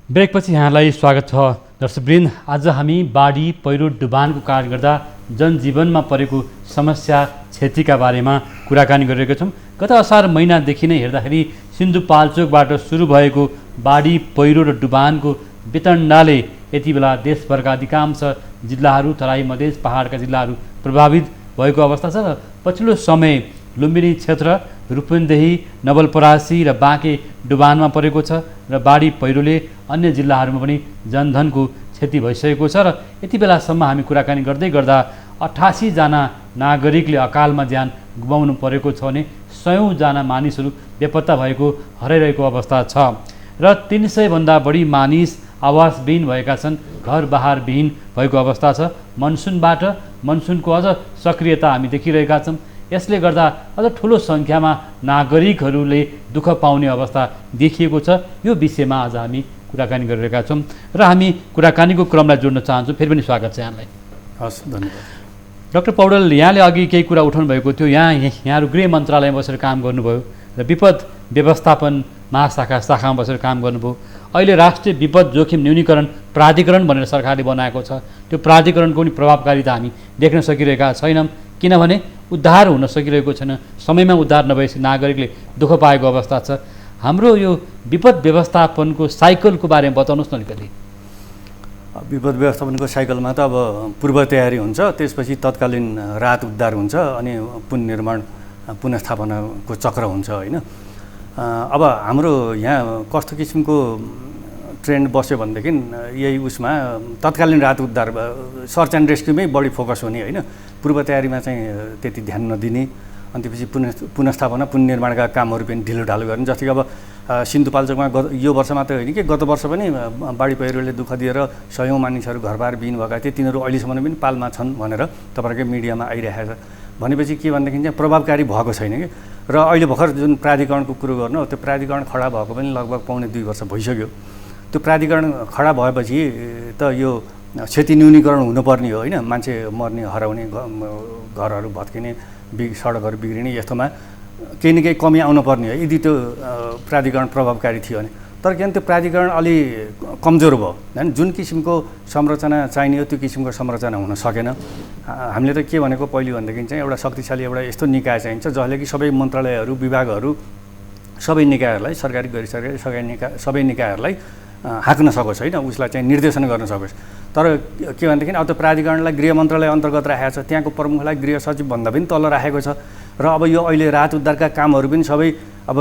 ब्रेकपछि यहाँलाई स्वागत छ। दर्शकवृन्द, आज हामी बाढी पहिरो डुबानको कारणले गर्दा जनजीवनमा परेको समस्या क्षतिका बारेमा कुराकानी गरिरहेका छौँ। गत असार महिनादेखि नै हेर्दाखेरि सिन्धुपाल्चोकबाट सुरु भएको बाढी पहिरो र डुबानको वितण्डाले यति बेला देशभरका अधिकांश जिल्लाहरू, तराई मधेस पहाडका जिल्लाहरू प्रभावित भएको अवस्था छ। पछिल्लो समय लुम्बिनी क्षेत्र, रूपन्देही, नवलपरासी र बाँके डुबानमा परेको छ र बाढी पहिरोले अन्य जिल्लाहरूमा पनि जनधनको क्षति भइसकेको छ र यति बेलासम्म हामी कुराकानी गर्दै गर्दा 88 जना नागरिकले अकालमा ज्यान गुमाउनु परेको छ भने 100 जना मानिसहरू बेपत्ता भएको हराइरहेको अवस्था छ र 300 भन्दा बढी मानिस आवासविहीन भएका छन्, घर बहार विहीन भएको अवस्था छ। मनसुनको अझ सक्रियता हामी देखिरहेका छौँ। यसले गर्दा अझ ठुलो सङ्ख्यामा नागरिकहरूले दुःख पाउने अवस्था देखिएको छ। यो विषयमा आज हामी कुराकानी गरिरहेका छौँ र हामी कुराकानीको क्रमलाई जोड्न चाहन्छौँ। फेरि पनि स्वागत छ यहाँलाई। हस्, धन्यवाद। डाक्टर पौडेल, यहाँले अघि केही कुरा उठाउनु भएको थियो। यहाँहरू गृह मन्त्रालयमा बसेर काम गर्नुभयो र विपद व्यवस्थापन शाखामा बसेर काम गर्नुभयो। अहिले राष्ट्रिय विपद जोखिम न्यूनीकरण प्राधिकरण भनेर सरकारले बनाएको छ। त्यो प्राधिकरणको पनि प्रभावकारिता हामी देख्न सकिरहेका छैनौँ, किनभने उद्धार हुन सकिरहेको छैन। समयमा उद्धार नभएपछि नागरिकले दुःख पाएको अवस्था छ। हाम्रो यो विपद व्यवस्थापनको साइकलको बारेमा बताउनुहोस् न अलिकति। विपद व्यवस्थापनको साइकलमा त अब पूर्व तयारी हुन्छ, त्यसपछि तत्कालीन राहत उद्धार हुन्छ, अनि पुनर्निर्माण पुनर्स्थापनाको चक्र हुन्छ होइन। अब हाम्रो यहाँ कस्तो किसिमको ट्रेन्ड बस्यो भनेदेखि यही उसमा तत्कालीन राहत उद्धार सर्च एन्ड रेस्क्युमै बढी फोकस हुने होइन, पूर्व तयारीमा चाहिँ त्यति ध्यान नदिने, अनि त्यसपछि पुनर्स्थापना पुनर्निर्माणका कामहरू पनि ढिलोढालो गर्ने। जस्तै कि अब सिन्धुपाल्चोकमा यो वर्ष मात्रै होइन कि गत वर्ष पनि बाढी पहिरोले दुःख दिएर 100 मानिसहरू घरबार विहीन भएका थिए, तिनीहरू अहिलेसम्म पनि पालमा छन् भनेर तपाईँहरूकै मिडियामा आइरहेको छ। भनेपछि के भनेदेखि चाहिँ प्रभावकारी भएको छैन कि। र अहिले भर्खर जुन प्राधिकरणको कुरो गर्नु, त्यो प्राधिकरण खडा भएको पनि लगभग पौने 2 वर्ष भइसक्यो। त्यो प्राधिकरण खडा भएपछि त यो क्षति न्यूनीकरण हुनुपर्ने हो होइन, मान्छे मर्ने, हराउने, घरहरू भत्किने, सडकहरू बिग्रिने, यस्तोमा केही न केही कमी आउनुपर्ने हो यदि त्यो प्राधिकरण प्रभावकारी थियो भने। तर किन त्यो प्राधिकरण अलि कमजोर भयो होइन, जुन किसिमको संरचना चाहिने हो त्यो किसिमको संरचना हुन सकेन। हामीले त के भनेको पहिले भनेदेखि चाहिँ एउटा शक्तिशाली एउटा यस्तो निकाय चाहिन्छ जसले कि सबै मन्त्रालयहरू, विभागहरू, सबै निकायहरूलाई, सरकारी गैर सरकारी सबै निकायहरूलाई हाँक्न सकोस् होइन, उसलाई चाहिँ निर्देशन गर्न सकोस्। तर के भनेदेखि अब त्यो प्राधिकरणलाई गृह मन्त्रालय अन्तर्गत राखेको छ, त्यहाँको प्रमुखलाई गृह सचिव भन्दा पनि तल राखेको छ। र अब यो अहिले राहत उद्धारका कामहरू पनि सबै अब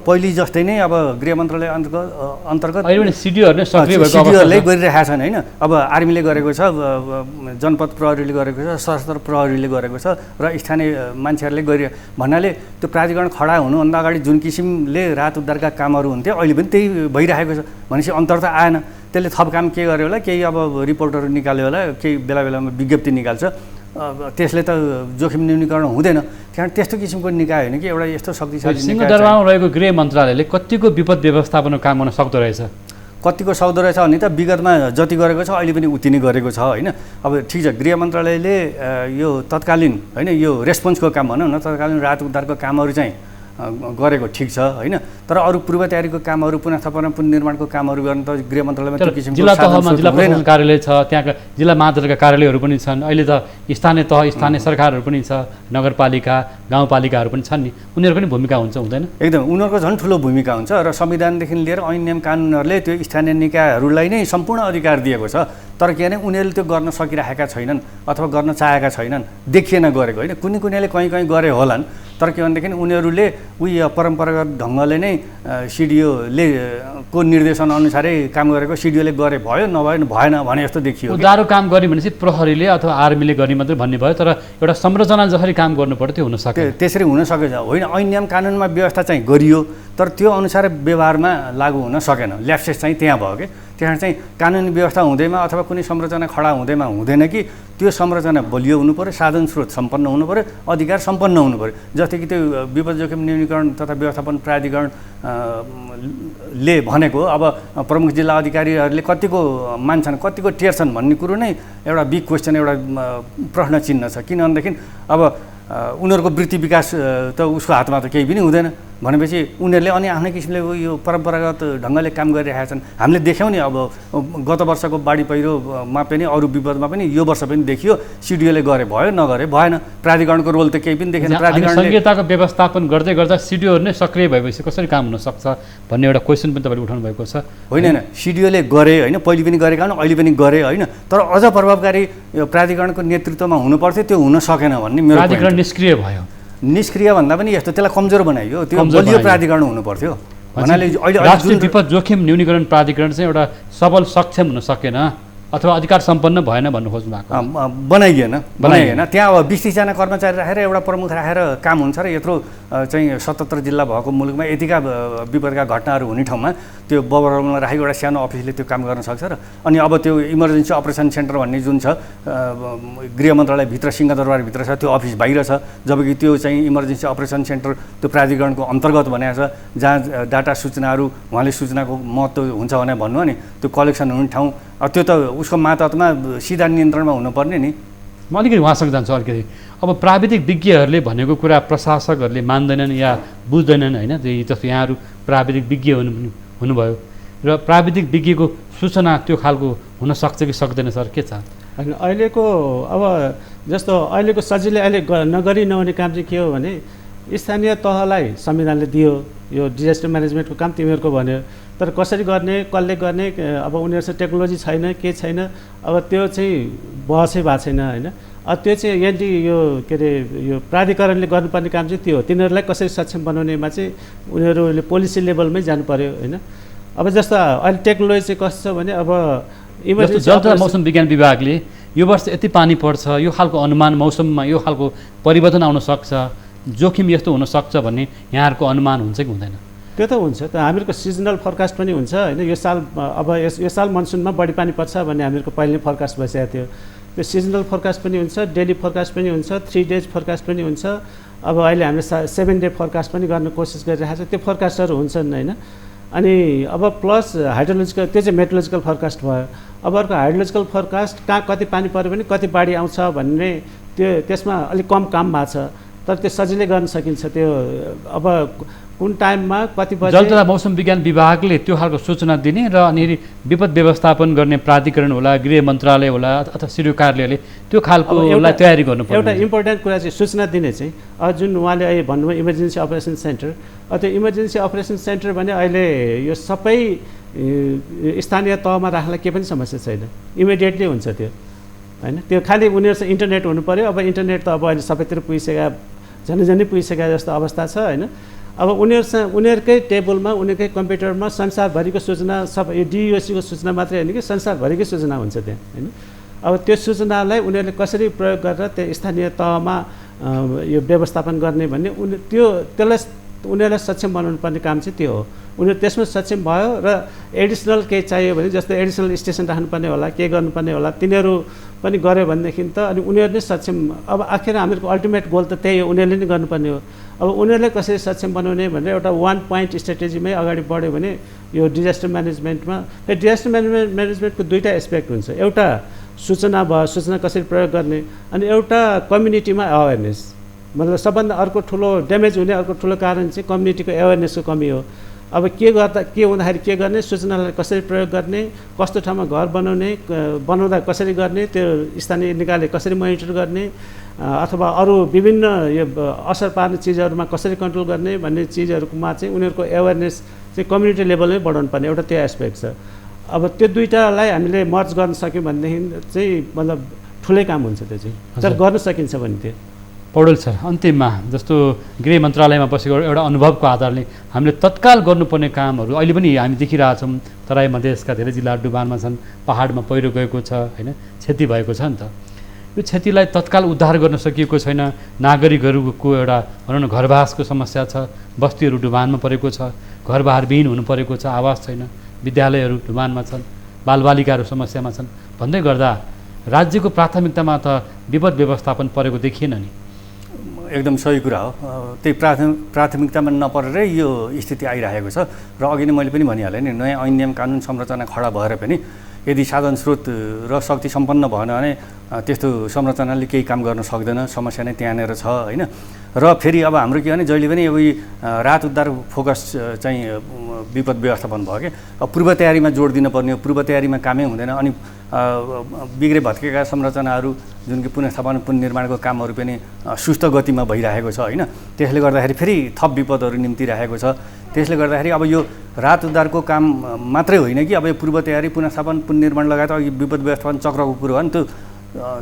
पहिले जस्तै नै अब गृह मन्त्रालय अन्तर्गत सिडिओहरूले गरिरहेका छन् होइन। अब आर्मीले गरेको छ, जनपद प्रहरीले गरेको छ, सशस्त्र प्रहरीले गरेको छ र स्थानीय मान्छेहरूले गरे भन्नाले त्यो प्राधिकरण खडा हुनुभन्दा अगाडि जुन किसिमले राहत उद्धारका कामहरू हुन्थ्यो अहिले पनि त्यही भइरहेको छ। भनेपछि अन्तर त आएन। त्यसले थप काम के गर्यो होला, केही अब रिपोर्टहरू निकाल्यो होला, केही बेला बेलामा विज्ञप्ति निकाल्छ, त्यसले त जोखिम न्यूनीकरण हुँदैन। त्यहाँ त्यस्तो किसिमको निकाय होइन कि एउटा यस्तो शक्तिशाली सिंहदरबारमा रहेको गृह मन्त्रालयले कतिको विपद व्यवस्थापनको काम गर्न सक्दो रहेछ? कतिको सक्दो रहेछ भने त विगतमा जति गरेको छ अहिले पनि उति नै गरेको छ होइन। अब ठिक छ, गृह मन्त्रालयले यो तत्कालीन होइन यो रेस्पोन्सको काम भनौँ न, तत्कालीन राहत उद्धारको कामहरू चाहिँ गरेको ठिक छ होइन। तर अरू पूर्व तयारीको कामहरू, पुनर्स्थापना पुनर्निर्माणको कामहरू गर्न त गृह मन्त्रालयमा त्यो किसिमको जिल्ला तहमा जिल्ला प्रशासन कार्यालय छ, त्यहाँका जिल्ला महानगरका कार्यालयहरू पनि छन्। अहिले त स्थानीय तह स्थानीय सरकारहरू पनि छ, नगरपालिका गाउँपालिकाहरू पनि छन् नि, उनीहरूको पनि भूमिका हुन्छ हुँदैन? एकदम, उनीहरूको झन् ठुलो भूमिका हुन्छ र संविधानदेखि लिएर ऐन नियम कानुनहरूले त्यो स्थानीय निकायहरूलाई नै सम्पूर्ण अधिकार दिएको छ। तर के भने उनीहरूले त्यो गर्न सकिरहेका छैनन् अथवा गर्न चाहेका छैनन्, देखिएन गरेको होइन। कुनैले कहीँ कहीँ गरे होलान्, तर के भनेदेखि उनीहरूले उयो परम्परागत ढङ्गले नै सिडिओले को निर्देशन अनुसारै काम गरेको, सिडिओले गरे भयो नभए भएन भने जस्तो देखियो। उधारो काम गर्ने भनेपछि प्रहरीले अथवा आर्मीले गर्ने मात्रै भन्ने भयो, तर एउटा संरचना जसरी काम गर्नु पर्यो त्यो हुन सक्यो। त्यसरी हुन सकेछ होइन। ऐन नियम कानुनमा व्यवस्था चाहिँ गरियो, तर त्यो अनुसार व्यवहारमा लागू हुन सकेन। ल्याप्सेस चाहिँ त्यहाँ भयो कि त्यहाँ चाहिँ कानुनी व्यवस्था हुँदैमा अथवा कुनै संरचना खडा हुँदैमा हुँदैन कि त्यो संरचना बलियो हुनु पऱ्यो, साधन स्रोत सम्पन्न हुनु पऱ्यो, अधिकार सम्पन्न हुनु पऱ्यो। जस्तै कि त्यो विपद जोखिम न्यूनीकरण तथा व्यवस्थापन प्राधिकरण ले भनेको अब प्रमुख जिल्ला अधिकारीहरूले कतिको मान्छन् कतिको टेर्छन् भन्ने कुरो नै एउटा बिग क्वेसन, एउटा प्रश्न चिन्ह छ। किन भनेदेखि अब उनीहरूको वृत्ति विकास त उसको हातमा त केही पनि हुँदैन भनेपछि उनीहरूले अनि आफ्नै किसिमले यो परम्परागत ढङ्गले काम गरिरहेका छन्। हामीले देख्यौँ नि, अब गत वर्षको बाढी पहिरोमा पनि अरू विपदमा पनि यो वर्ष पनि देखियो सिडिओले गरे भयो नगरे भएन, प्राधिकरणको रोल त केही पनि देखेन। प्राधिकरणले संहिताको व्यवस्थापन गर्दै गर्दा सिडिओहरू नै सक्रिय भएपछि कसरी काम हुन सक्छ भन्ने एउटा क्वेसन पनि तपाईँले उठाउनु भएको छ। होइन, सिडिओले गरे होइन, पहिले पनि गरेका हुन्, अहिले पनि गरे होइन, तर अझ प्रभावकारी प्राधिकरणको नेतृत्वमा हुनुपर्थ्यो, त्यो हुन सकेन भन्ने मेरो प्राधिकरण निष्क्रिय भयो। निष्क्रिय भन्दा पनि यस्तो त्यसलाई कमजोर बनाइयो, त्यो बलियो प्राधिकरण हुनुपर्थ्यो भन्नाले अहिले राष्ट्रिय विपद जोखिम न्यूनीकरण प्राधिकरण चाहिँ एउटा सबल सक्षम हुन सकेन अथवा अधिकार सम्पन्न भएन भन्नु खोज्नु भएको? बनाइएन। त्यहाँ अब 20-30 जना कर्मचारी राखेर एउटा प्रमुख राखेर काम हुन्छ र यत्रो चाहिँ 77 जिल्ला भएको मुलुकमा यतिका विपदका घटनाहरू हुने ठाउँमा त्यो बबरमा राखेको एउटा सानो अफिसले त्यो काम गर्न सक्छ र अनि अब त्यो इमर्जेन्सी अपरेसन सेन्टर भन्ने जुन छ गृह मन्त्रालयभित्र सिंहदरबारभित्र छ, त्यो अफिस बाहिर छ, जबकि त्यो चाहिँ इमर्जेन्सी अपरेसन सेन्टर त्यो प्राधिकरणको अन्तर्गत बनाएको छ, जहाँ डाटा सूचनाहरू उहाँले सूचनाको महत्त्व हुन्छ भने भन्नु नि त्यो कलेक्सन हुने ठाउँ, त्यो त उसको मातहतमा सिधा नियन्त्रणमा हुनुपर्ने नि। म अलिकति उहाँसँग जान्छु अलिकति। अब प्राविधिक विज्ञहरूले भनेको कुरा प्रशासकहरूले मान्दैनन् या बुझ्दैनन् होइन, जस्तो यहाँहरू प्राविधिक विज्ञ हुनुभयो र प्राविधिक विज्ञको सूचना त्यो खालको हुन सक्छ कि सक्दैन सर, के छ? होइन, अहिलेको अब जस्तो अहिलेको सजिलै अहिले नगरी नहुने काम चाहिँ के हो भने स्थानीय तहलाई संविधानले दियो यो डिजास्टर म्यानेजमेन्टको काम तिमीहरूको भन्यो, तर कसरी गर्ने कसले गर्ने अब उनीहरूसँग टेक्नोलोजी छैन के छैन, अब त्यो चाहिँ बहसै भएको छैन होइन। अब त्यो चाहिँ यदि यो के अरे यो प्राधिकरणले गर्नुपर्ने काम चाहिँ त्यो हो, तिनीहरूलाई कसरी सक्षम बनाउनेमा चाहिँ उनीहरूले पोलिसी लेभलमै जानु पऱ्यो होइन। अब जस्तो अहिले टेक्नोलोजी चाहिँ कस्तो छ भने अब इमर्जेन्सी जल तथा मौसम विज्ञान विभागले यो वर्ष यति पानी पर्छ, यो खालको अनुमान मौसममा यो खालको परिवर्तन आउन सक्छ, जोखिम यस्तो हुनसक्छ भन्ने यहाँहरूको अनुमान हुन्छ कि हुँदैन? त्यो त हुन्छ, त हामीहरूको सिजनल फोरकास्ट पनि हुन्छ होइन। यो साल अब यो साल मनसुनमा बढी पानी पर्छ भन्ने हामीहरूको पहिले फोरकास्ट भइसकेको थियो। त्यो सिजनल फोरकास्ट पनि हुन्छ, डेली फोरकास्ट पनि हुन्छ, 3 डेज फोरकास्ट पनि हुन्छ। अब अहिले हामीले 7 डे फोरकास्ट पनि गर्न कोसिस गरिरहेको छ, त्यो फोरकास्टहरू हुन्छन् होइन। अनि अब प्लस हाइड्रोलोजिकल, त्यो चाहिँ मेट्रोलोजिकल फोरकास्ट भयो। अब अर्को हाइड्रोलोजिकल फोरकास्ट कहाँ कति पानी पऱ्यो भने कति बाढी आउँछ भन्ने त्यसमा अलिक कम काम भएको छ, तर त्यो सजिलै गर्न सकिन्छ। त्यो अब कुन टाइममा कति बजे जल तथा मौसम विज्ञान विभागले त्यो खालको सूचना दिने र अनि विपद व्यवस्थापन गर्ने प्राधिकरण होला, गृह मन्त्रालय होला अथवा सिडिओ कार्यालयले त्यो खालकोलाई तयारी गर्नुपर्छ। एउटा इम्पोर्टेन्ट कुरा चाहिँ सूचना दिने चाहिँ जुन उहाँले अहिले भन्नुभयो इमर्जेन्सी अपरेसन सेन्टर, त्यो इमर्जेन्सी अपरेसन सेन्टर भने अहिले यो सबै स्थानीय तहमा राख्नलाई केही पनि समस्या छैन, इमिडिएटली हुन्छ त्यो होइन। त्यो खालि उनीहरूसँग इन्टरनेट हुनु पऱ्यो। अब इन्टरनेट त अब अहिले सबैतिर पुगिसकेका झनै पुगिसकेका जस्तो अवस्था छ होइन। अब उनीहरूसँग उनीहरूकै टेबलमा उनीहरूकै कम्प्युटरमा संसारभरिको सूचना सब यो डियुएसीको सूचना मात्रै होइन कि संसारभरिकै सूचना हुन्छ त्यहाँ होइन। अब त्यो सूचनालाई उनीहरूले कसरी प्रयोग गरेर त्यो स्थानीय तहमा यो व्यवस्थापन गर्ने भन्ने त्यसलाई उनीहरूलाई सक्षम बनाउनु पर्ने काम चाहिँ त्यो हो। उनीहरू त्यसमा सक्षम भयो र एडिसनल केही चाहियो भने जस्तो एडिसनल स्टेसन राख्नुपर्ने होला, के गर्नुपर्ने होला, तिनीहरू पनि गर्यो भनेदेखि त अनि उनीहरू नै सक्षम अब आखिर हामीहरूको अल्टिमेट गोल त त्यही हो उनीहरूले नै गर्नुपर्ने हो अब उनीहरूले कसरी सक्षम बनाउने भनेर एउटा 1 पोइन्ट स्ट्र्याटेजीमै अगाडि बढ्यो भने यो डिजास्टर म्यानेजमेन्टमा डिजास्टर म्यानेजमेन्टको दुईवटा एस्पेक्ट हुन्छ एउटा सूचना भयो सूचना कसरी प्रयोग गर्ने अनि एउटा कम्युनिटीमा अवेरनेस मतलब सबभन्दा अर्को ठुलो ड्यामेज हुने अर्को ठुलो कारण चाहिँ कम्युनिटीको एवेरनेसको कमी हो अब के गर्दा के हुँदाखेरि के गर्ने सूचनालाई कसरी प्रयोग गर्ने कस्तो ठाउँमा घर बनाउँदा कसरी गर्ने त्यो स्थानीय निकायले कसरी मोनिटर गर्ने अथवा अरू विभिन्न यो असर पार्ने चिजहरूमा कसरी कन्ट्रोल गर्ने भन्ने चिजहरूमा चाहिँ उनीहरूको एवेरनेस चाहिँ कम्युनिटी लेभलमै बढाउनु पर्ने एउटा त्यो एस्पेक्ट छ अब त्यो दुईटालाई हामीले मर्ज गर्न सक्यौँ भनेदेखि चाहिँ मतलब ठुलै काम हुन्छ त्यो चाहिँ तर गर्न सकिन्छ भने त्यो पौडेल सर अन्तिममा जस्तो गृह मन्त्रालयमा बसेको एउटा अनुभवको आधारले हामीले तत्काल गर्नुपर्ने कामहरू अहिले पनि हामी देखिरहेछौँ तराई मधेसका धेरै जिल्लाहरू डुबानमा छन् पहाडमा पहिरो गएको छ होइन क्षति भएको छ नि त यो क्षतिलाई तत्काल उद्धार गर्न सकिएको छैन नागरिकहरूको एउटा भनौँ न घरवासको समस्या छ बस्तीहरू डुबानमा परेको छ घरबारविहीन हुनु परेको छ आवास छैन विद्यालयहरू डुबानमा छन् बालबालिकाहरू समस्यामा छन् भन्दै गर्दा राज्यको प्राथमिकतामा त विपद व्यवस्थापन परेको देखिएन नि एकदम सही कुरा हो त्यही प्राथमिकतामा नपरेरै यो स्थिति आइरहेको छ र अघि नै मैले पनि भनिहालेँ नि नयाँ ऐन नियम कानुन संरचना खडा भएर पनि यदि साधन स्रोत र शक्ति सम्पन्न भएन भने त्यस्तो संरचनाले केही काम गर्न सक्दैन समस्या नै त्यहाँनिर छ होइन र फेरि अब हाम्रो के भने जहिले पनि अब राहत उद्धार फोकस चाहिँ विपद व्यवस्थापन भयो क्या अब पूर्व तयारीमा जोड दिनुपर्ने हो पूर्व तयारीमा कामै हुँदैन अनि बिग्रे भत्केका संरचनाहरू जुन कि पुनर्स्थापना पुनर्निर्माणको कामहरू पनि सुस्त गतिमा भइरहेको छ होइन त्यसले गर्दाखेरि फेरि थप विपदहरू निम्तिरहेको छ त्यसले गर्दाखेरि अब यो राहत उद्धारको काम मात्रै होइन कि अब यो पूर्व तयारी पुनर्स्थापन पुनर्निर्माण लगायत अघि विपद व्यवस्थापन चक्रको कुरो हो नि त्यो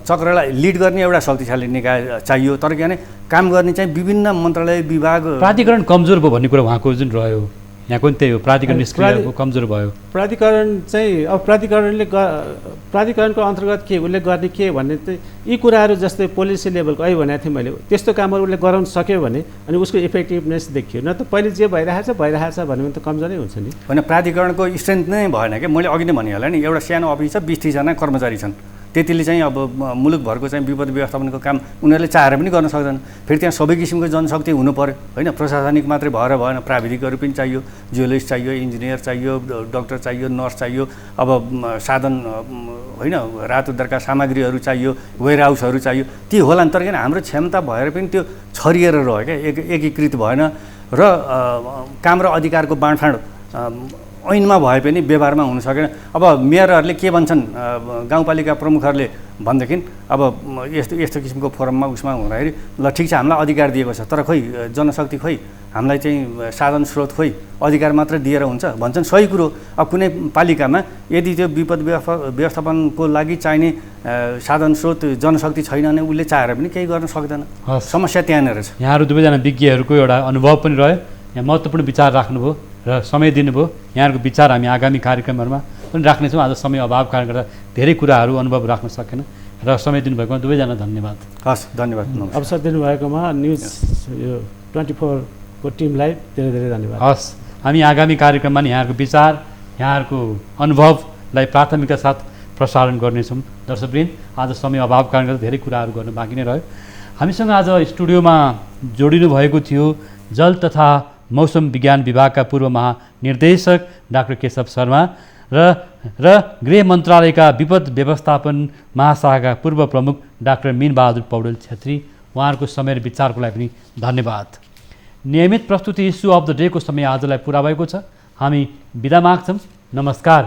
चक्रलाई लिड गर्ने एउटा शक्तिशाली निकाय चाहियो तर के भने काम गर्ने चाहिँ विभिन्न मन्त्रालय विभाग प्राधिकरण कमजोर भयो भन्ने कुरा उहाँको जुन रह्यो यहाँको पनि त्यही हो प्राधिकरण निष्क्रिय कमजोर भयो प्राधिकरण चाहिँ अब प्राधिकरणको अन्तर्गत के उसले गर्ने के भन्ने चाहिँ यी कुराहरू जस्तै पोलिसी लेभलको अहिले भनेको थिएँ मैले त्यस्तो कामहरू उसले गराउन सक्यो भने अनि उसको इफेक्टिभनेस देखियो न त पहिले जे भइरहेछ भने त कमजोरै हुन्छ नि होइन प्राधिकरणको स्ट्रेन्थ नै भएन क्या मैले अघि नै भनिहालेँ नि एउटा सानो अफिस छ 20-30 जना कर्मचारी छन् त्यतिले चाहिँ अब मुलुकभरको चाहिँ विपद व्यवस्थापनको काम उनीहरूले चाहेर पनि गर्न सक्दैन फेरि त्यहाँ सबै किसिमको जनशक्ति हुनु पर्यो होइन प्रशासनिक मात्रै भएर भएन प्राविधिकहरू पनि चाहियो जियोलोजिस्ट चाहियो इन्जिनियर चाहियो डाक्टर चाहियो नर्स चाहियो अब साधन होइन राहत उद्धारका सामग्रीहरू चाहियो वेयर हाउसहरू चाहियो ती होला नि तर किन हाम्रो क्षमता भएर पनि त्यो छरिएर रह्यो क्या एकीकृत भएन र काम र अधिकारको बाँडफाँड ऐनमा भए पनि व्यवहारमा हुन सकेन अब मेयरहरूले के भन्छन् गाउँपालिका प्रमुखहरूले भनेदेखि अब यस्तो किसिमको फोरममा उसमा हुँदाखेरि ल ठिक छ हामीलाई अधिकार दिएको छ तर खोइ जनशक्ति खोइ हामीलाई चाहिँ साधन स्रोत खोइ अधिकार मात्र दिएर हुन्छ भन्छन् सही कुरो अब कुनै पालिकामा यदि त्यो विपद व्यवस्थापनको लागि चाहिने साधन स्रोत जनशक्ति छैन भने उसले चाहेर पनि केही गर्न सक्दैन समस्या त्यहाँनिर छ यहाँहरू दुवैजना विज्ञहरूको एउटा अनुभव पनि रह्यो यहाँ महत्त्वपूर्ण विचार राख्नुभयो र समय दिनुभयो यहाँहरूको विचार हामी आगामी कार्यक्रमहरूमा पनि राख्नेछौँ आज समय अभाव कारणले गर्दा धेरै कुराहरू अनुभव राख्न सकेन र समय दिनुभएकोमा दुवैजना धन्यवाद हस् धन्यवाद अवसर दिनुभएकोमा न्युज यो 24 को टिमलाई धेरै धेरै धन्यवाद हस् हामी आगामी कार्यक्रममा नि यहाँहरूको विचार यहाँहरूको अनुभवलाई प्राथमिकता साथ प्रसारण गर्नेछौँ दर्शकवृन्द आज समय अभाव कारणले गर्दा धेरै कुराहरू गर्नु बाँकी नै रह्यो हामीसँग आज स्टुडियोमा जोडिनु भएको थियो जल तथा मौसम विज्ञान विभागका पूर्व महानिर्देशक डाक्टर केशव शर्मा र गृह मन्त्रालयका विपद व्यवस्थापन महाशाखाका पूर्व प्रमुख डाक्टर मीनबहादुर पौडेल छेत्री उहाँहरूको समय र विचारको लागि पनि धन्यवाद नियमित प्रस्तुति इस्यु अफ द डेको समय आजलाई पुरा भएको छ हामी बिदा माग्छौँ नमस्कार